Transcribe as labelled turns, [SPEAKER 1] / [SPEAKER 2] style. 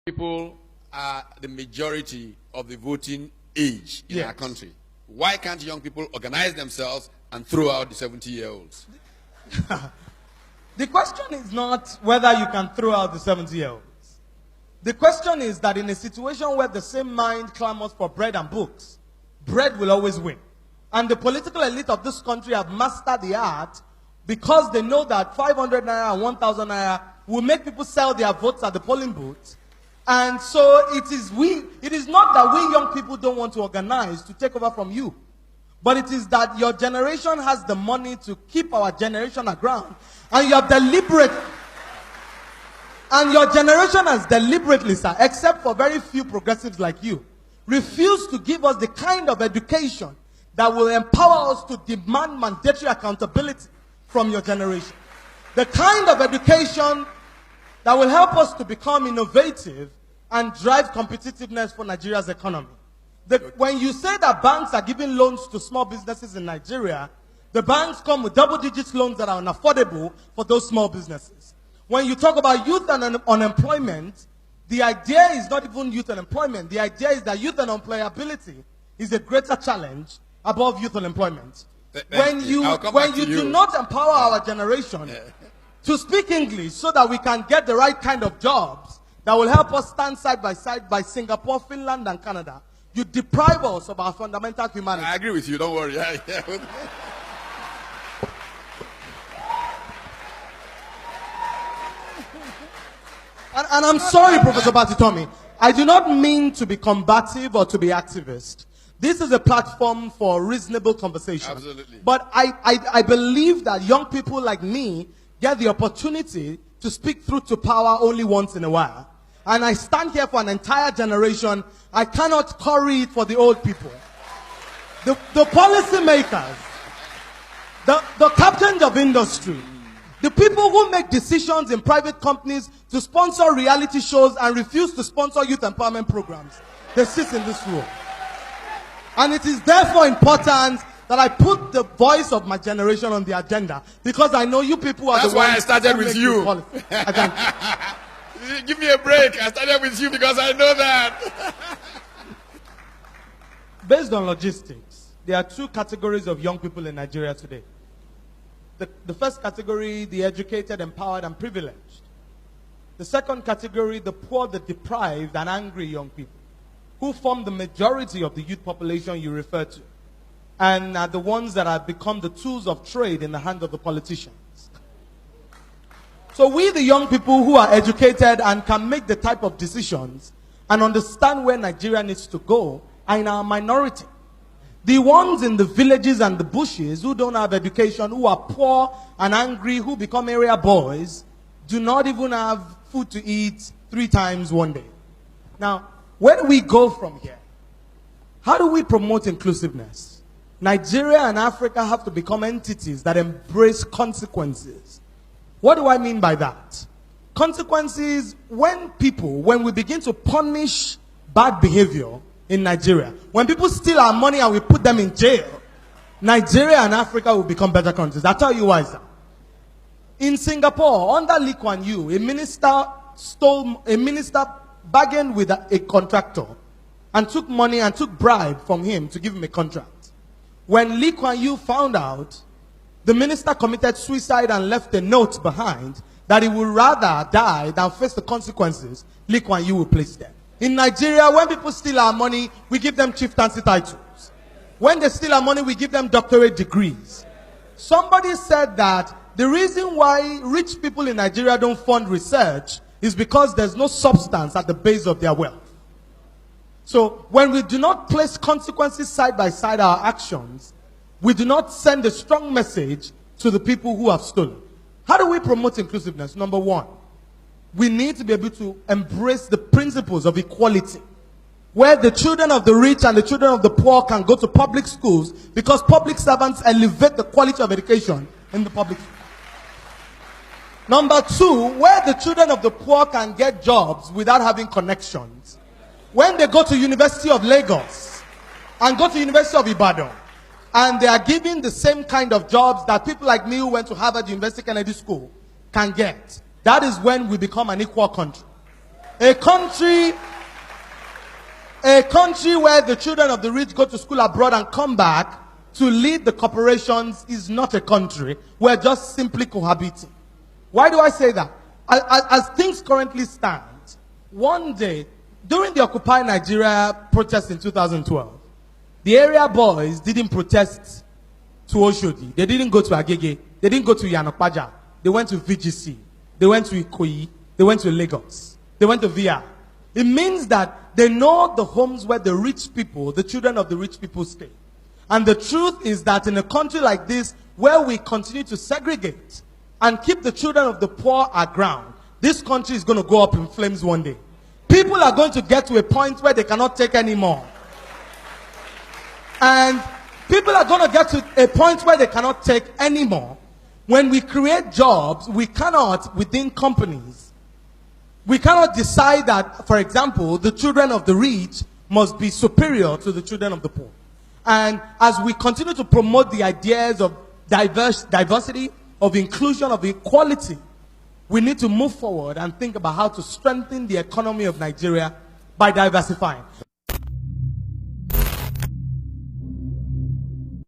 [SPEAKER 1] People are the majority of the voting age in our country. Why can't young people organize themselves and throw out the 70-year-olds?
[SPEAKER 2] The question is not whether you can throw out the 70-year-olds. The question is that in a situation where the same mind clamors for bread and books, bread will always win. And the political elite of this country have mastered the art because they know that 500 naira and 1,000 naira will make people sell their votes at the polling booth. And so it is not that we young people don't want to organize to take over from you. But it is that your generation has the money to keep our generation aground. And you have your generation has deliberately, sir, except for very few progressives like you, refused to give us the kind of education that will empower us to demand mandatory accountability from your generation. The kind of education that will help us to become innovative and drive competitiveness for Nigeria's economy. When you say that banks are giving loans to small businesses in Nigeria, the banks come with double-digit loans that are unaffordable for those small businesses. When you talk about youth and unemployment, the idea is not even youth unemployment. The idea is that youth unemployability is a greater challenge above youth unemployment. When you do not empower our generation to speak English so that we can get the right kind of jobs that will help us stand side by Singapore, Finland, and Canada, you deprive us of our fundamental humanity.
[SPEAKER 1] I agree with you, don't worry.
[SPEAKER 2] And I'm sorry, Professor Batitomi, I do not mean to be combative or to be activist. This is a platform for reasonable conversation.
[SPEAKER 1] Absolutely.
[SPEAKER 2] But I believe that young people like me get the opportunity to speak truth to power only once in a while. And I stand here for an entire generation. I cannot curry it for the old people. The policy makers, the captains of industry, the people who make decisions in private companies to sponsor reality shows and refuse to sponsor youth empowerment programs, they sit in this room. And it is therefore important that I put the voice of my generation on the agenda, because I know you people are
[SPEAKER 1] That's
[SPEAKER 2] the ones.
[SPEAKER 1] why I started with you. Give me a break. I started with you because I know that.
[SPEAKER 2] Based on logistics, there are two categories of young people in Nigeria today. The first category, the educated, empowered, and privileged. The second category, the poor, the deprived, and angry young people, who form the majority of the youth population you refer to, and are the ones that have become the tools of trade in the hands of the politicians. So we, the young people who are educated and can make the type of decisions and understand where Nigeria needs to go, are in our minority. The ones in the villages and the bushes who don't have education, who are poor and angry, who become area boys, do not even have food to eat 3 times one day. Now, where do we go from here? How do we promote inclusiveness? Nigeria and Africa have to become entities that embrace consequences. What do I mean by that? Consequences, when we begin to punish bad behavior in Nigeria, when people steal our money and we put them in jail, Nigeria and Africa will become better countries. I'll tell you why, sir. In Singapore, under Lee Kuan Yew, a minister bargained with a contractor and took money and took bribe from him to give him a contract. When Lee Kuan Yew found out, the minister committed suicide and left a note behind that he would rather die than face the consequences Lee Kuan Yew will place them. In Nigeria, when people steal our money, we give them chieftaincy titles. When they steal our money, we give them doctorate degrees. Somebody said that the reason why rich people in Nigeria don't fund research is because there's no substance at the base of their wealth. So when we do not place consequences side by side our actions, we do not send a strong message to the people who have stolen. How do we promote inclusiveness? Number one, we need to be able to embrace the principles of equality, where the children of the rich and the children of the poor can go to public schools because public servants elevate the quality of education in the public schools. Number two, where the children of the poor can get jobs without having connections. When they go to University of Lagos and go to University of Ibadan, and they are given the same kind of jobs that people like me who went to Harvard University Kennedy School can get. That is when we become an equal country. A country where the children of the rich go to school abroad and come back to lead the corporations is not a country. We're just simply cohabiting. Why do I say that? As things currently stand, one day, during the Occupy Nigeria protest in 2012, the area boys didn't protest to Oshodi. They didn't go to Agege. They didn't go to Yanopaja. They went to VGC. They went to Ikoyi. They went to Lagos. They went to VIA. It means that they know the homes where the rich people, the children of the rich people stay. And the truth is that in a country like this, where we continue to segregate and keep the children of the poor aground, this country is going to go up in flames one day. People are going to get to a point where they cannot take anymore. And people are going to get to a point where they cannot take anymore. When we create jobs, we cannot, within companies, we cannot decide that, for example, the children of the rich must be superior to the children of the poor. And as we continue to promote the ideas of diversity, of inclusion, of equality, we need to move forward and think about how to strengthen the economy of Nigeria by diversifying.